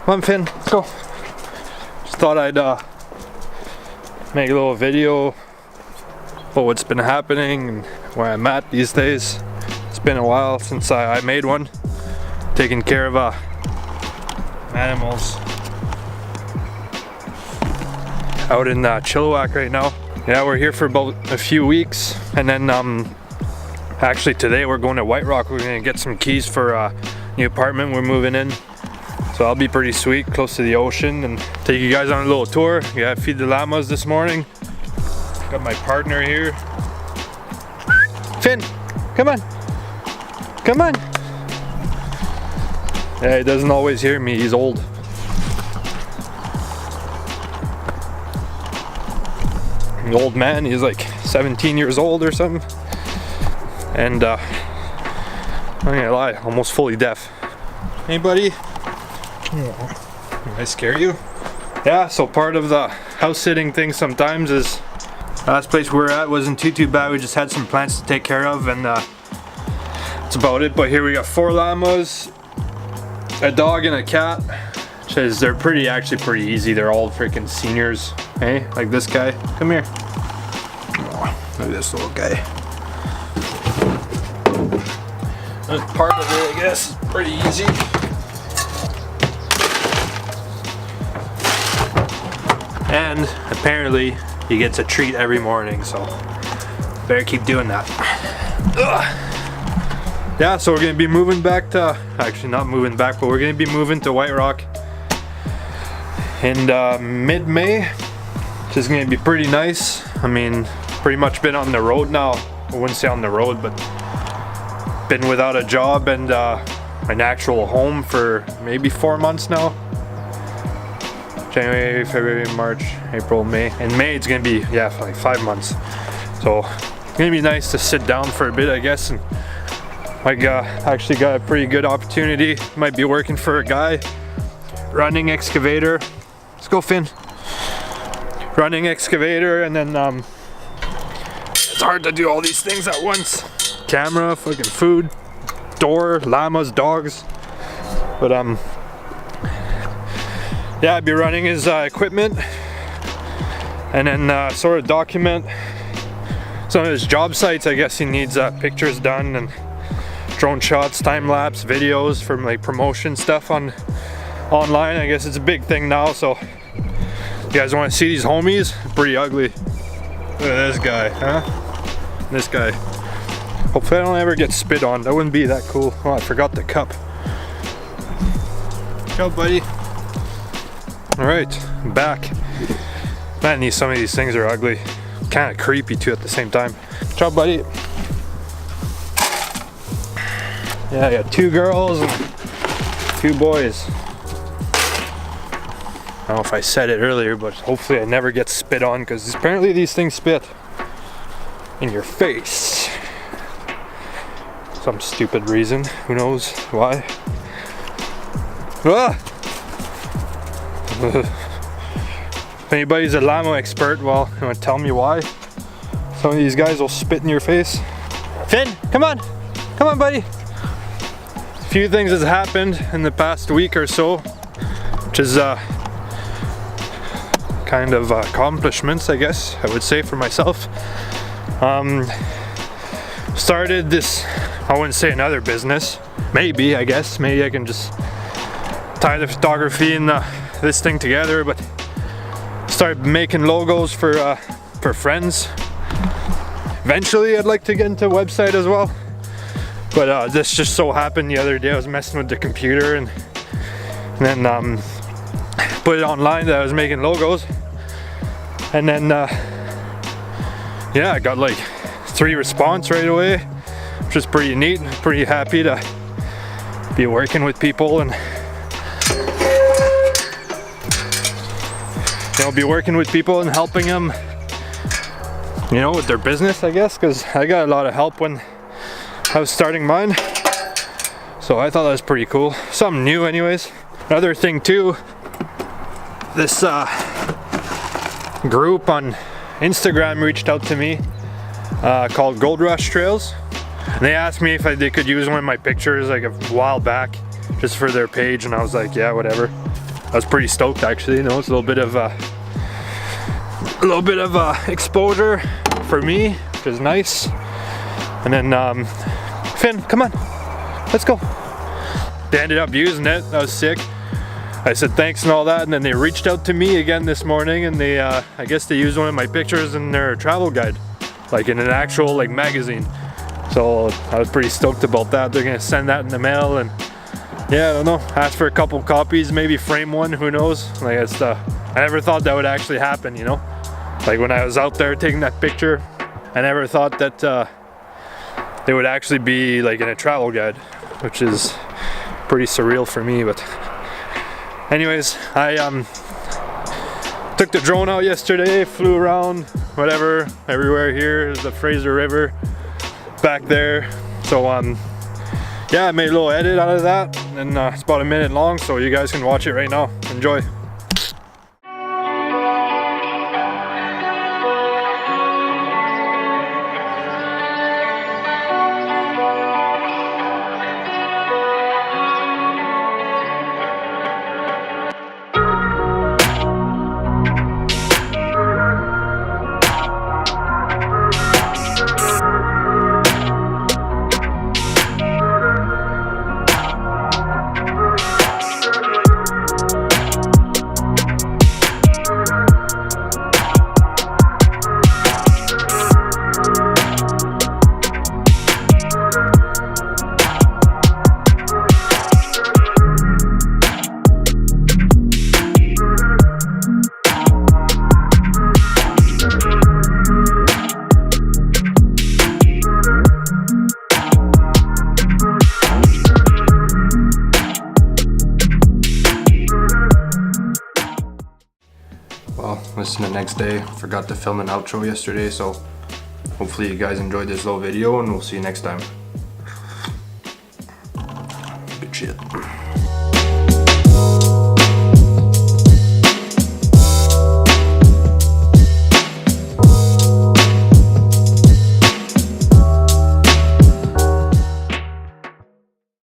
Come on, Finn, let's go. Just thought I'd make a little video about what's been happening and where I'm at these days. It's been a while since I made one. Taking care of animals out in Chilliwack right now. Yeah, we're here for about a few weeks, and then actually today we're going to White Rock. We're gonna get some keys for a new apartment we're moving in. So that'll be pretty sweet, close to the ocean, and take you guys on a little tour. Yeah, feed the llamas this morning. Got my partner here. Finn, come on. Come on. Yeah, he doesn't always hear me, he's old. An old man, he's like 17 years old or something. And I'm not gonna lie, almost fully deaf. Hey buddy. Did I scare you? Yeah, so part of the house sitting thing sometimes is, last place we were at wasn't too bad. We just had some plants to take care of, and that's about it. But here we got 4 llamas, a dog and a cat. They're actually pretty easy. They're all freaking seniors. Hey, like this guy. Come here. Oh, look at this little guy. That's part of it, I guess. It's pretty easy. And apparently he gets a treat every morning, so better keep doing that. Ugh. Yeah, so we're gonna be moving back to, actually not moving back, but we're gonna be moving to White Rock in mid-May, which is gonna be pretty nice. I mean, pretty much been on the road now. I wouldn't say on the road, but been without a job and an actual home for maybe 4 months now. January, February, March, April, May. In May it's gonna be, yeah, for like 5 months. So it's gonna be nice to sit down for a bit, I guess. And I actually got a pretty good opportunity. Might be working for a guy running excavator. Let's go, Finn. Running excavator, and then it's hard to do all these things at once. Camera, fucking food, door, llamas, dogs. But yeah, I'd be running his equipment, and then sort of document some of his job sites. I guess he needs pictures done and drone shots, time-lapse videos from like promotion stuff online. I guess it's a big thing now, so you guys want to see these homies? Pretty ugly. Look at this guy, huh? This guy. Hopefully I don't ever get spit on. That wouldn't be that cool. Oh, I forgot the cup. Ciao, buddy. Alright, I'm back. Man, some of these things are ugly. Kind of creepy too at the same time. Ciao, buddy. Yeah, I got 2 girls and 2 boys. I don't know if I said it earlier, but hopefully I never get spit on, because apparently these things spit in your face. Some stupid reason. Who knows why? Ah! If anybody's a llama expert, well, you want to tell me why some of these guys will spit in your face? Finn, come on! Come on, buddy! A few things has happened in the past week or so, which is kind of accomplishments, I guess I would say, for myself. Started this, I wouldn't say another business, maybe, I guess. Maybe I can just tie the photography and this thing together, but started making logos for friends. Eventually I'd like to get into a website as well, but this just so happened the other day I was messing with the computer and then put it online that I was making logos, and then yeah, I got like 3 response right away, which is pretty neat. Pretty happy to be working with people and be working with people and helping them, with their business, I guess, because I got a lot of help when I was starting mine. So I thought that was pretty cool. Something new anyways. Another thing too, this group on Instagram reached out to me called Gold Rush Trails. And they asked me if they could use one of my pictures like a while back just for their page, and I was like, yeah, whatever. I was pretty stoked actually. You know, it's a little bit of exposure for me, which is nice. And then Finn, come on, let's go. They ended up using it. That was sick. I said thanks and all that, and then they reached out to me again this morning, and they I guess they used one of my pictures in their travel guide, like in an actual like magazine. So I was pretty stoked about that. They're gonna send that in the mail, and yeah, I don't know, ask for a couple copies, maybe frame one, who knows. Like it's I never thought that would actually happen, you know. Like when I was out there taking that picture, I never thought that they would actually be like in a travel guide, which is pretty surreal for me. But anyways, I took the drone out yesterday, flew around, whatever, everywhere here. There's the Fraser River back there. So yeah, I made a little edit out of that, and it's about a minute long, so you guys can watch it right now. Enjoy. Well, this is the next day. Forgot to film an outro yesterday, so hopefully you guys enjoyed this little video, and we'll see you next time. Good shit.